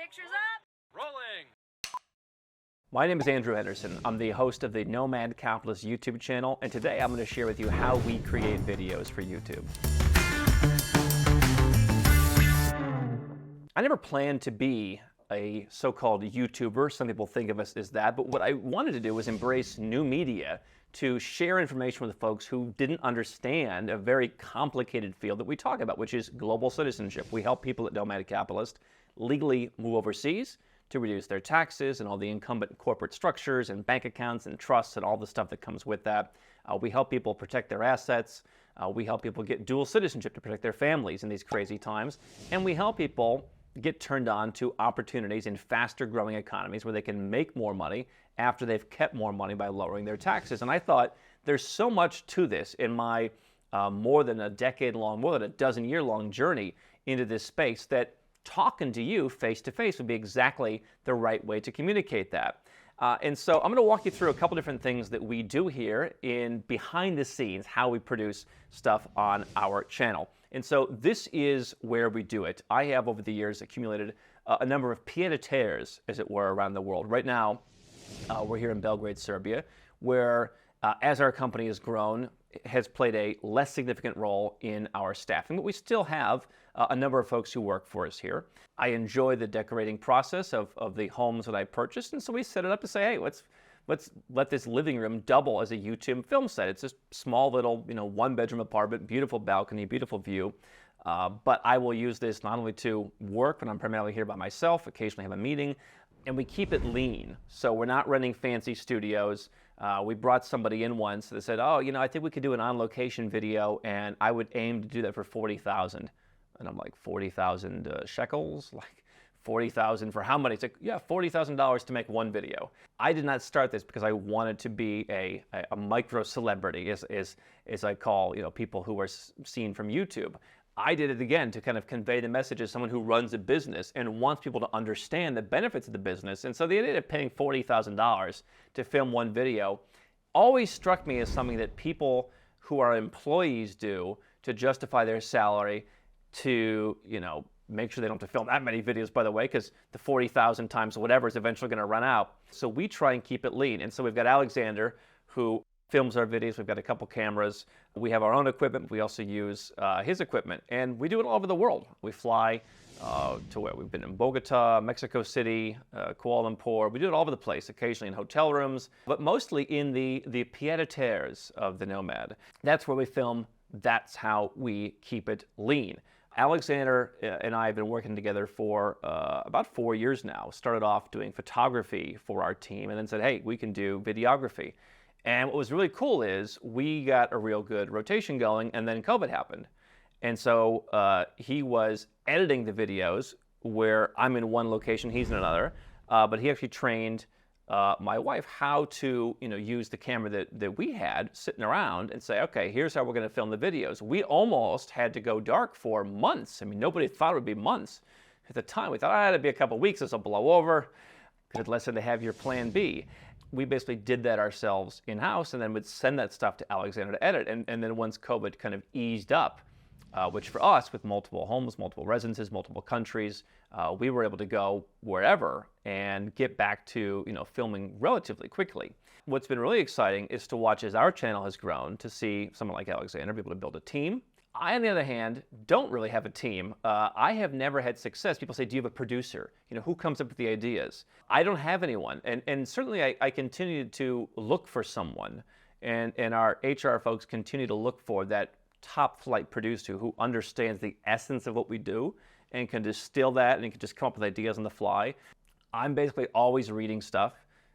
Pictures up. Rolling. My name is Andrew Henderson. I'm the host of the Nomad Capitalist YouTube channel, and today I'm going to share with you how we create videos for YouTube. I never planned to be a so-called YouTuber. Some people think of us as that, but what I wanted to do was embrace new media to share information with folks who didn't understand a very complicated field that we talk about, which is global citizenship. We help people at Nomad Capitalist legally move overseas to reduce their taxes and all the incumbent corporate structures and bank accounts and trusts and all the stuff that comes with that. We help people protect their assets. We help people get dual citizenship to protect their families in these crazy times. And we help people get turned on to opportunities in faster growing economies where they can make more money after they've kept more money by lowering their taxes. And I thought there's so much to this in my more than a dozen-year-long journey into this space that talking to you face-to-face would be exactly the right way to communicate that. And so I'm going to walk you through a couple different things that we do here in behind the scenes, how we produce stuff on our channel. And so this is where we do it. I have over the years accumulated a number of pied-à-terres, as it were, around the world. Right now, we're here in Belgrade, Serbia, where as our company has grown, has played a less significant role in our staffing, but we still have a number of folks who work for us here. I enjoy the decorating process of the homes that I purchased, and so we set it up to say, hey, let's let this living room double as a YouTube film set. It's a small little, one-bedroom apartment, beautiful balcony, beautiful view. But I will use this not only to work when I'm primarily here by myself, occasionally have a meeting, and we keep it lean. So we're not renting fancy studios. We brought somebody in once that said, oh, I think we could do an on-location video, and I would aim to do that for 40,000. And I'm like, 40,000 shekels? Like 40,000 for how many? It's like, yeah, $40,000 to make one video. I did not start this because I wanted to be a micro celebrity, as I call people who are seen from YouTube. I did it again to kind of convey the message as someone who runs a business and wants people to understand the benefits of the business. And so the idea of paying $40,000 to film one video always struck me as something that people who are employees do to justify their salary, to make sure they don't have to film that many videos, by the way, because the 40,000 times whatever is eventually going to run out. So we try and keep it lean. And so we've got Alexander, who films our videos. We've got a couple cameras. We have our own equipment. We also use his equipment. And we do it all over the world. We fly to where we've been in Bogota, Mexico City, Kuala Lumpur. We do it all over the place, occasionally in hotel rooms, but mostly in the pied-à-terres of the Nomad. That's where we film. That's how we keep it lean. Alexander and I have been working together for about 4 years now. Started off doing photography for our team and then said, hey, we can do videography. And what was really cool is we got a real good rotation going, and then COVID happened. And so he was editing the videos where I'm in one location, he's in another, but he actually trained my wife how to use the camera that we had sitting around and say, okay, here's how we're going to film the videos. We almost had to go dark for months. I mean, nobody thought it would be months. At the time, we thought, it'd be a couple weeks, this will blow over. Good lesson to have your plan B. We basically did that ourselves in-house and then would send that stuff to Alexander to edit. And then once COVID kind of eased up, which for us, with multiple homes, multiple residences, multiple countries, we were able to go wherever and get back to filming relatively quickly. What's been really exciting is to watch as our channel has grown, to see someone like Alexander be able to build a team. I, on the other hand, don't really have a team. I have never had success. People say, do you have a producer? Who comes up with the ideas? I don't have anyone. And certainly I continue to look for someone. And our HR folks continue to look for that top flight producer who understands the essence of what we do and can distill that and can just come up with ideas on the fly. I'm basically always reading stuff,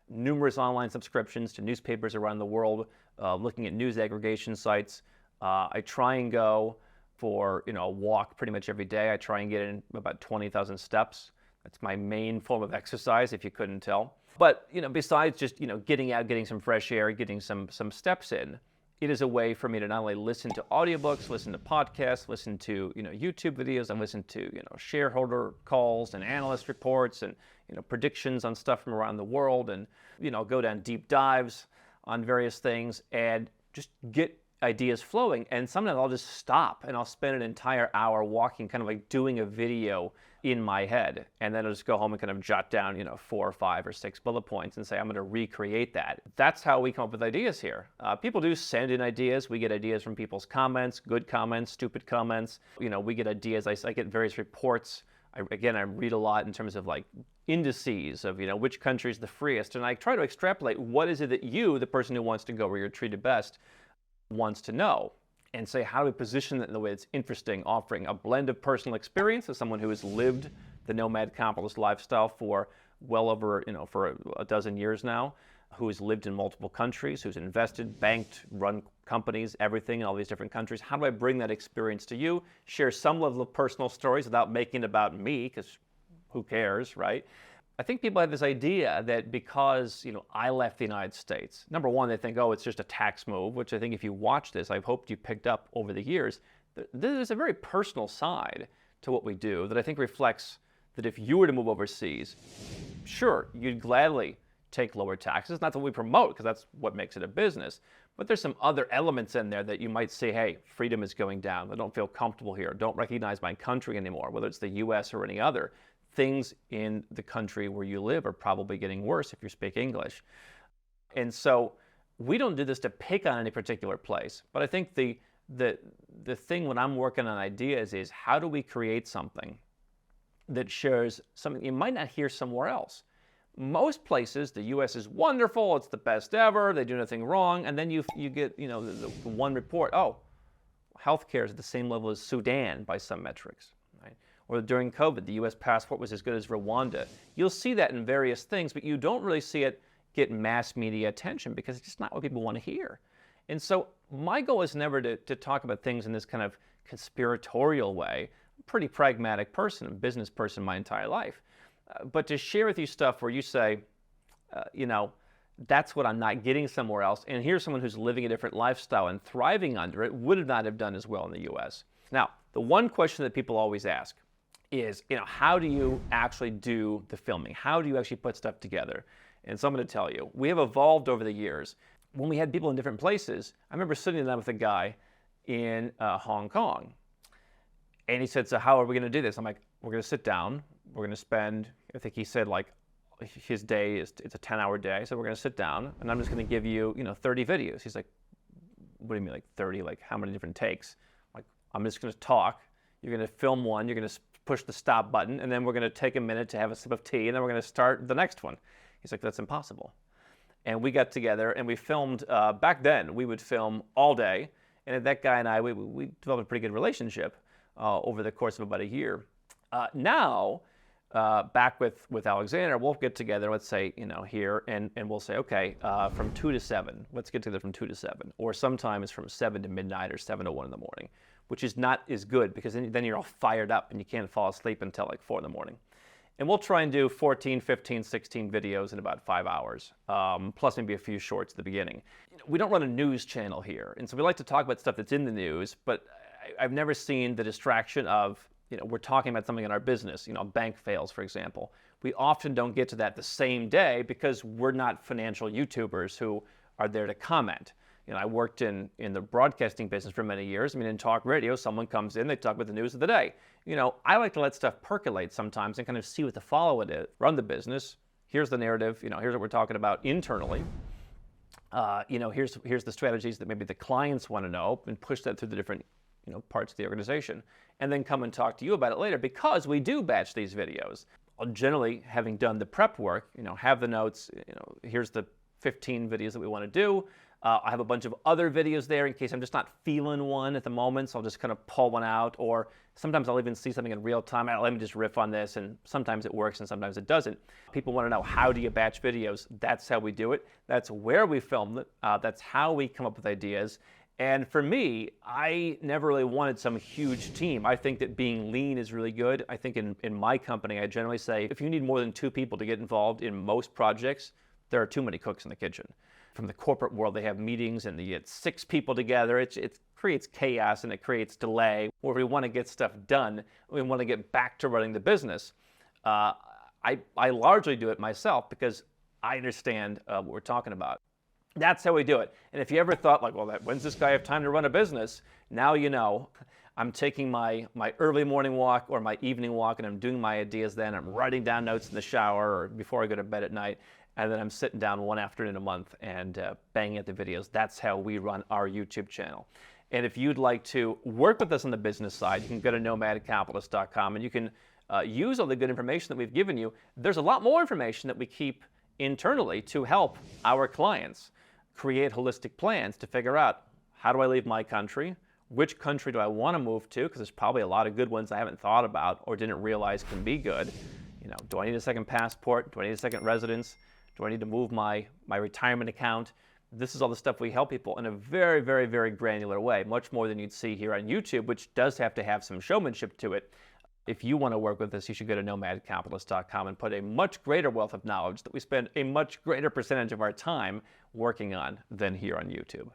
numerous online subscriptions to newspapers around the world, looking at news aggregation sites. I try and go for a walk pretty much every day. I try and get in about 20,000 steps. That's my main form of exercise, if you couldn't tell. But besides just getting out, getting some fresh air, getting some steps in, it is a way for me to not only listen to audiobooks, listen to podcasts, listen to YouTube videos, and listen to shareholder calls and analyst reports and predictions on stuff from around the world, and go down deep dives on various things and just get ideas flowing, and sometimes I'll just stop and I'll spend an entire hour walking, kind of like doing a video in my head, and then I'll just go home and kind of jot down, 4 or 5 or 6 bullet points and say, I'm going to recreate that. That's how we come up with ideas here. People do send in ideas. We get ideas from people's comments, good comments, stupid comments. We get ideas. I get various reports. I read a lot in terms of like indices of, which country is the freest, and I try to extrapolate what is it that you, the person who wants to go where you're treated best, wants to know, and say, how do we position it in the way that's interesting, offering a blend of personal experience as someone who has lived the nomad capitalist lifestyle for well over, for a dozen years now, who has lived in multiple countries, who's invested, banked, run companies, everything in all these different countries. How do I bring that experience to you? Share some level of personal stories without making it about me, because who cares, right? I think people have this idea that because, I left the United States, number one, they think, oh, it's just a tax move, which I think if you watch this, I've hoped you picked up over the years, there's a very personal side to what we do that I think reflects that if you were to move overseas, sure, you'd gladly take lower taxes. Not that we promote, because that's what makes it a business, but there's some other elements in there that you might say, hey, freedom is going down. I don't feel comfortable here. Don't recognize my country anymore, whether it's the US or any other. Things in the country where you live are probably getting worse if you speak English. And so we don't do this to pick on any particular place, but I think the thing when I'm working on ideas is, how do we create something that shares something you might not hear somewhere else? Most places, the US is wonderful, it's the best ever, they do nothing wrong, and then you get the one report, oh, healthcare is at the same level as Sudan by some metrics. Or during COVID, the US passport was as good as Rwanda. You'll see that in various things, but you don't really see it get mass media attention because it's just not what people want to hear. And so my goal is never to talk about things in this kind of conspiratorial way. I'm a pretty pragmatic person, a business person my entire life. But to share with you stuff where you say, that's what I'm not getting somewhere else, and here's someone who's living a different lifestyle and thriving under it, would not have done as well in the US. Now, the one question that people always ask is, how do you actually do the filming? How do you actually put stuff together? And so I'm going to tell you, we have evolved over the years. When we had people in different places, I remember sitting down with a guy in Hong Kong, and he said, so how are we going to do this? I'm like, we're going to sit down, we're going to spend, I think he said like, his day it's a 10-hour day, so we're going to sit down, and I'm just going to give you, 30 videos. He's like, what do you mean, like 30? Like, how many different takes? Like, I'm just going to talk. You're going to film one, you're going to push the stop button, and then we're going to take a minute to have a sip of tea, and then we're going to start the next one. He's like, that's impossible. And we got together, and we filmed, back then, we would film all day, and that guy and I, we developed a pretty good relationship over the course of about a year. Now, back with Alexander, we'll get together, let's say, here, and we'll say, okay, from 2 to 7, let's get together from 2 to 7. Or sometimes from 7 to midnight or 7 to 1 in the morning, which is not as good because then you're all fired up and you can't fall asleep until like 4 in the morning. And we'll try and do 14, 15, 16 videos in about 5 hours, plus maybe a few shorts at the beginning. We don't run a news channel here, and so we like to talk about stuff that's in the news, but I've never seen the distraction of, we're talking about something in our business, bank fails, for example. We often don't get to that the same day because we're not financial YouTubers who are there to comment. I worked in the broadcasting business for many years. In talk radio, someone comes in, they talk about the news of the day. I like to let stuff percolate sometimes and kind of see what the follow-up is. Run the business. Here's the narrative. Here's what we're talking about internally. Here's the strategies that maybe the clients want to know, and push that through the different parts of the organization, and then come and talk to you about it later, because we do batch these videos. Generally, having done the prep work, have the notes, here's the 15 videos that we want to do. I have a bunch of other videos there in case I'm just not feeling one at the moment, so I'll just kind of pull one out, or sometimes I'll even see something in real time. Let me just riff on this, and sometimes it works and sometimes it doesn't. People want to know, how do you batch videos? That's how we do it. That's where we film it. That's how we come up with ideas. And for me, I never really wanted some huge team. I think that being lean is really good. I think in my company, I generally say, if you need more than 2 people to get involved in most projects, there are too many cooks in the kitchen. From the corporate world, they have meetings and they get 6 people together. It creates chaos and it creates delay. Where we want to get stuff done, we want to get back to running the business. I largely do it myself because I understand what we're talking about. That's how we do it. And if you ever thought like, well, when's this guy have time to run a business? Now you know. I'm taking my early morning walk or my evening walk, and I'm doing my ideas then. I'm writing down notes in the shower or before I go to bed at night. And then I'm sitting down one afternoon a month and banging at the videos. That's how we run our YouTube channel. And if you'd like to work with us on the business side, you can go to nomadcapitalist.com and you can use all the good information that we've given you. There's a lot more information that we keep internally to help our clients create holistic plans to figure out, how do I leave my country? Which country do I want to move to? Because there's probably a lot of good ones I haven't thought about or didn't realize can be good. You know, do I need a second passport? Do I need a second residence? Do I need to move my retirement account? This is all the stuff we help people in a very, very, very granular way, much more than you'd see here on YouTube, which does have to have some showmanship to it. If you want to work with us, you should go to nomadcapitalist.com and put a much greater wealth of knowledge that we spend a much greater percentage of our time working on than here on YouTube.